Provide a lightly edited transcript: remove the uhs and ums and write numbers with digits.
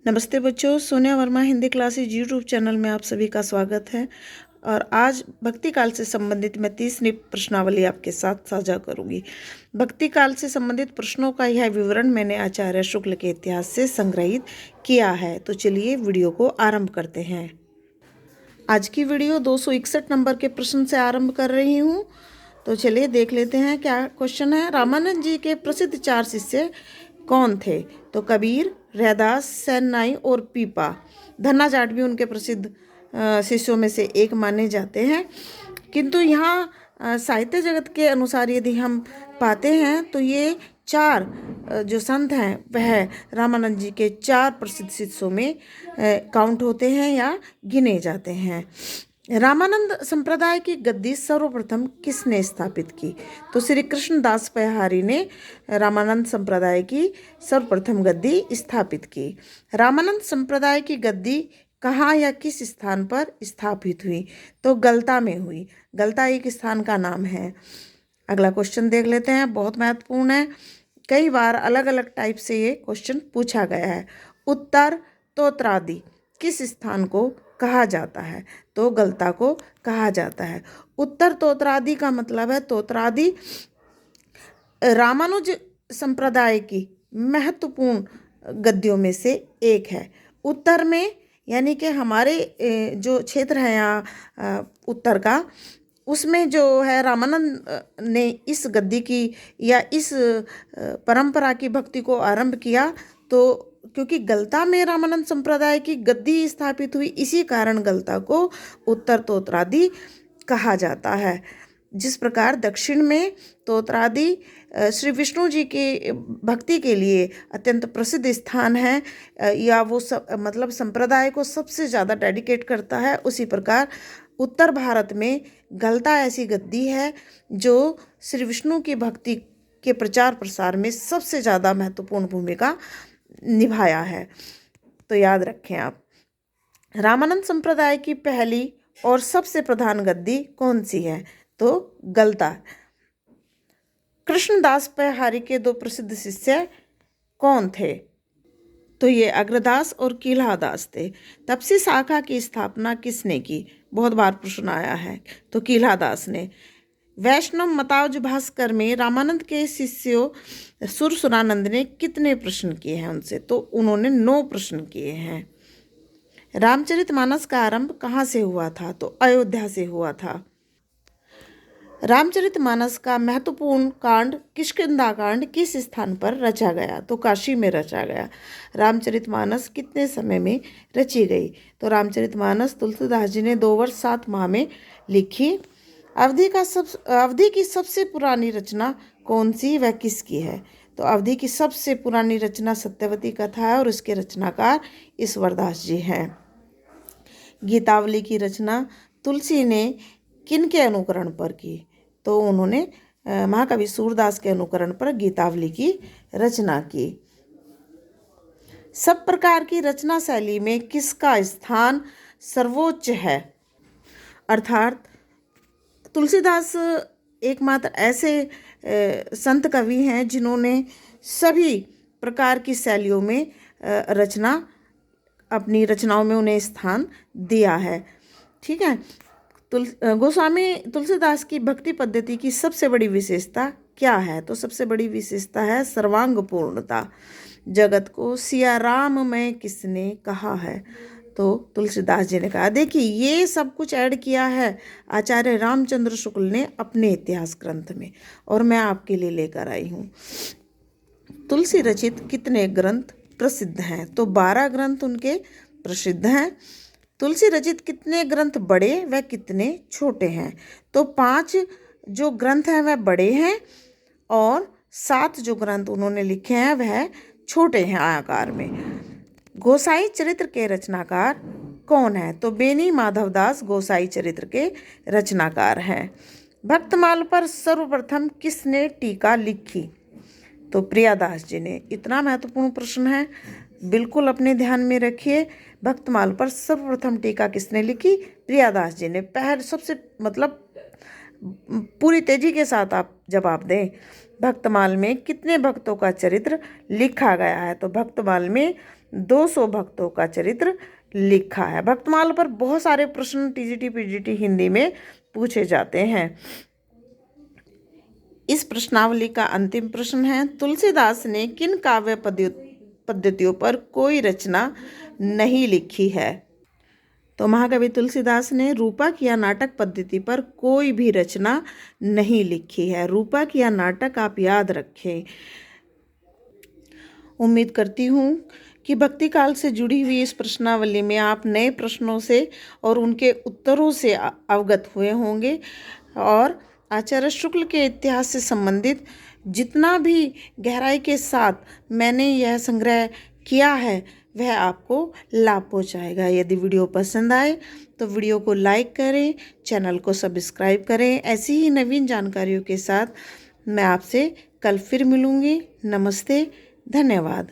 नमस्ते बच्चों, Sonia Verma Hindi classes YouTube channel में आप सभी का स्वागत है। और आज भक्ति काल से संबंधित मैं 30वीं प्रश्नावली आपके साथ साझा करूंगी। भक्ति काल से संबंधित प्रश्नों का यह विवरण मैंने आचार्य शुक्ल के इतिहास से संग्रहित किया है। तो चलिए वीडियो को आरंभ करते हैं। आज की वीडियो 261 नंबर के प्रश्न से आरंभ कर रही हूँ। तो चलिए देख लेते हैं क्या क्वेश्चन है। रामानंद जी के प्रसिद्ध 4 शिष्य कौन थे? तो कबीर, रैदास, सैननाई और पीपा। धन्ना जाट भी उनके प्रसिद्ध शिष्यों में से एक माने जाते हैं। किंतु यहाँ साहित्य जगत के अनुसार यदि हम पाते हैं तो ये 4 जो संत हैं वह रामानंद जी के 4 प्रसिद्ध शिष्यों में काउंट होते हैं या गिने जाते हैं। रामानंद संप्रदाय की गद्दी सर्वप्रथम किसने स्थापित की? तो श्री कृष्णदास पयहारी ने रामानंद संप्रदाय की सर्वप्रथम गद्दी स्थापित की। रामानंद संप्रदाय की गद्दी कहाँ या किस स्थान पर स्थापित हुई? तो गलता में हुई। गलता एक स्थान का नाम है। अगला क्वेश्चन देख लेते हैं, बहुत महत्वपूर्ण है। कई बार अलग अलग टाइप से ये क्वेश्चन पूछा गया है। उत्तर तोत्रादि किस स्थान को कहा जाता है? तो गलता को कहा जाता है। उत्तर तोत्रादि का मतलब है तोत्रादि रामानुज संप्रदाय की महत्वपूर्ण गद्दियों में से एक है। उत्तर में यानी कि हमारे जो क्षेत्र है यहाँ उत्तर का, उसमें जो है रामानंद ने इस गद्दी की या इस परंपरा की भक्ति को आरंभ किया। तो क्योंकि गलता में रामानंद संप्रदाय की गद्दी स्थापित हुई, इसी कारण गलता को उत्तर तोत्रादि कहा जाता है। जिस प्रकार दक्षिण में तोत्रादि श्री विष्णु जी की भक्ति के लिए अत्यंत प्रसिद्ध स्थान है या वो मतलब संप्रदाय को सबसे ज़्यादा डेडिकेट करता है, उसी प्रकार उत्तर भारत में गलता ऐसी गद्दी है जो श्री विष्णु की भक्ति के प्रचार प्रसार में सबसे ज़्यादा महत्वपूर्ण भूमिका निभाया है। तो याद रखें आप। रामानंद संप्रदाय की पहली और सबसे प्रधान गद्दी कौन सी है? तो गलता। कृष्णदास पयहारी के 2 प्रसिद्ध शिष्य कौन थे? तो ये अग्रदास और कील्हादास थे। तपसी शाखा की स्थापना किसने की? बहुत बार प्रश्न आया है। तो कील्हादास ने। वैष्णव मतावज भास्कर में रामानंद के शिष्यों सुरसुरानंद ने कितने प्रश्न किए हैं उनसे? तो उन्होंने 9 प्रश्न किए हैं। रामचरितमानस का आरंभ कहाँ से हुआ था? तो अयोध्या से हुआ था। रामचरितमानस का महत्वपूर्ण कांड किष्किंधा कांड किस स्थान पर रचा गया? तो काशी में रचा गया। रामचरितमानस कितने समय में रची गई? तो रामचरितमानस तुलसीदास जी ने 2 वर्ष 7 माह में लिखी। अवधि की सबसे पुरानी रचना कौन सी, वह किसकी है? तो अवधि की सबसे पुरानी रचना सत्यवती कथा है और उसके रचनाकार ईश्वरदास जी हैं। गीतावली की रचना तुलसी ने किन के अनुकरण पर की? तो उन्होंने महाकवि सूरदास के अनुकरण पर गीतावली की रचना की। सब प्रकार की रचना शैली में किसका स्थान सर्वोच्च है? अर्थात तुलसीदास एकमात्र ऐसे संत कवि हैं जिन्होंने सभी प्रकार की शैलियों में अपनी रचनाओं में उन्हें स्थान दिया है। ठीक है। गोस्वामी तुलसीदास की भक्ति पद्धति की सबसे बड़ी विशेषता क्या है? तो सबसे बड़ी विशेषता है सर्वांग पूर्णता। जगत को सिया राम में किसने कहा है? तो तुलसीदास जी ने कहा। देखिए, ये सब कुछ ऐड किया है आचार्य रामचंद्र शुक्ल ने अपने इतिहास ग्रंथ में, और मैं आपके लिए लेकर आई हूँ। तुलसी रचित कितने ग्रंथ प्रसिद्ध हैं? तो 12 ग्रंथ उनके प्रसिद्ध हैं। तुलसी रचित कितने ग्रंथ बड़े व कितने छोटे हैं? तो 5 जो ग्रंथ हैं वह बड़े हैं और 7 जो ग्रंथ उन्होंने लिखे हैं वह छोटे हैं आकार में। गोसाई चरित्र के रचनाकार कौन है? तो बेनी माधवदास गोसाई चरित्र के रचनाकार हैं। भक्तमाल पर सर्वप्रथम किसने टीका लिखी? तो प्रियादास जी ने। इतना महत्वपूर्ण प्रश्न है, बिल्कुल अपने ध्यान में रखिए। भक्तमाल पर सर्वप्रथम टीका किसने लिखी? प्रियादास जी ने। सबसे मतलब पूरी तेजी के साथ आप जवाब दें। भक्तमाल में कितने भक्तों का चरित्र लिखा गया है? तो भक्तमाल में 200 भक्तों का चरित्र लिखा है। भक्तमाल पर बहुत सारे प्रश्न टीजीटी पीजीटी हिंदी में पूछे जाते हैं। इस प्रश्नावली का अंतिम प्रश्न है, तुलसीदास ने किन काव्य पद्धतियों पर कोई रचना नहीं लिखी है? तो महाकवि तुलसीदास ने रूपक या नाटक पद्धति पर कोई भी रचना नहीं लिखी है। रूपक या नाटक आप याद रखें। उम्मीद करती हूँ कि भक्ति काल से जुड़ी हुई इस प्रश्नावली में आप नए प्रश्नों से और उनके उत्तरों से अवगत हुए होंगे और आचार्य शुक्ल के इतिहास से संबंधित जितना भी गहराई के साथ मैंने यह संग्रह किया है वह आपको लाभ पहुँचाएगा। यदि वीडियो पसंद आए तो वीडियो को लाइक करें, चैनल को सब्सक्राइब करें। ऐसी ही नवीन जानकारियों के साथ मैं आपसे कल फिर मिलूँगी। नमस्ते, धन्यवाद।